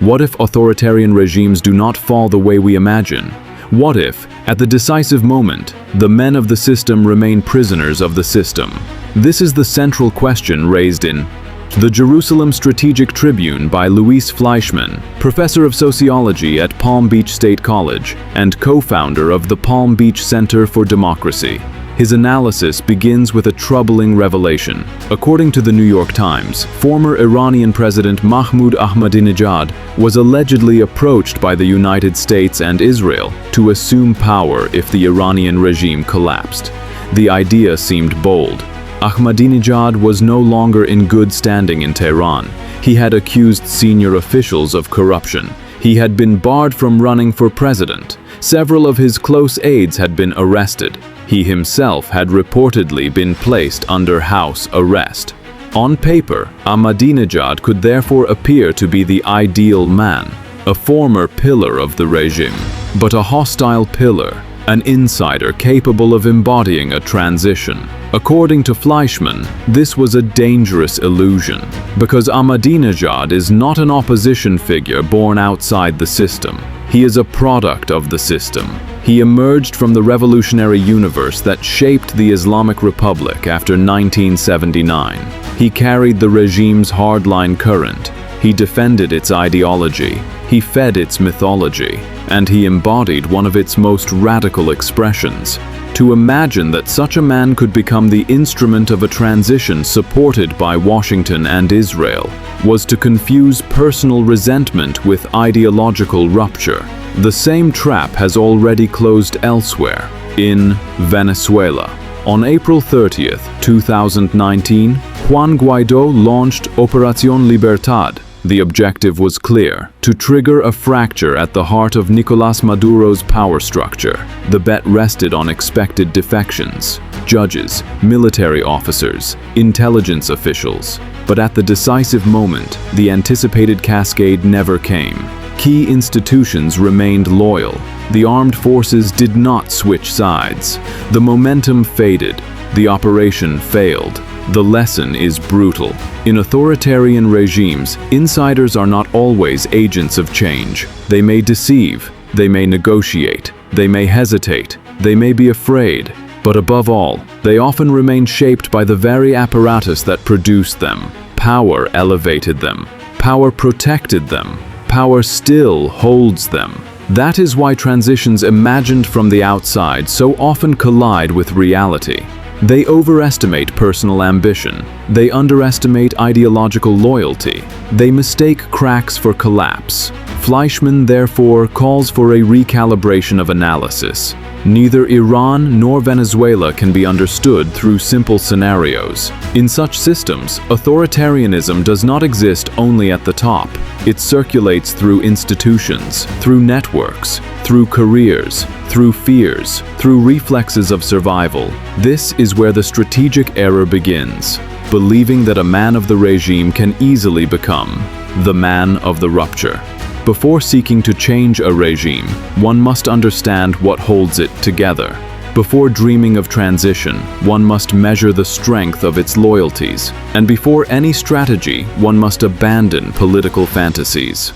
What if authoritarian regimes do not fall the way we imagine? What if, at the decisive moment, the men of the system remain prisoners of the system? This is the central question raised in The Jerusalem Strategic Tribune by Fleischman, professor of sociology at Palm Beach State College and co-founder of the Palm Beach Center for Democracy. His analysis begins with a troubling revelation. According to the New York Times, former Iranian President Mahmoud Ahmadinejad was allegedly approached by the United States and Israel to assume power if the Iranian regime collapsed. The idea seemed bold. Ahmadinejad was no longer in good standing in Tehran. He had accused senior officials of corruption. He had been barred from running for president. Several of his close aides had been arrested. He himself had reportedly been placed under house arrest. On paper, Ahmadinejad could therefore appear to be the ideal man, a former pillar of the regime, but a hostile pillar, an insider capable of embodying a transition. According to Fleischman, this was a dangerous illusion, because Ahmadinejad is not an opposition figure born outside the system. He is a product of the system. He emerged from the revolutionary universe that shaped the Islamic Republic after 1979. He carried the regime's hardline current. He defended its ideology. He fed its mythology. And he embodied one of its most radical expressions. To imagine that such a man could become the instrument of a transition supported by Washington and Israel was to confuse personal resentment with ideological rupture. The same trap has already closed elsewhere, in Venezuela. On April 30th, 2019, Juan Guaidó launched Operación Libertad. The objective was clear: to trigger a fracture at the heart of Nicolás Maduro's power structure. The bet rested on expected defections, judges, military officers, intelligence officials. But at the decisive moment, the anticipated cascade never came. Key institutions remained loyal. The armed forces did not switch sides. The momentum faded. The operation failed. The lesson is brutal. In authoritarian regimes, insiders are not always agents of change. They may deceive, they may negotiate, they may hesitate, they may be afraid, but above all, they often remain shaped by the very apparatus that produced them. Power elevated them. Power protected them. Power still holds them. That is why transitions imagined from the outside so often collide with reality. They overestimate personal ambition. They underestimate ideological loyalty. They mistake cracks for collapse. Fleischman therefore calls for a recalibration of analysis. Neither Iran nor Venezuela can be understood through simple scenarios. In such systems, authoritarianism does not exist only at the top. It circulates through institutions, through networks, through careers, through fears, through reflexes of survival. This is where the strategic error begins, believing that a man of the regime can easily become the man of the rupture. Before seeking to change a regime, one must understand what holds it together. Before dreaming of transition, one must measure the strength of its loyalties. And before any strategy, one must abandon political fantasies.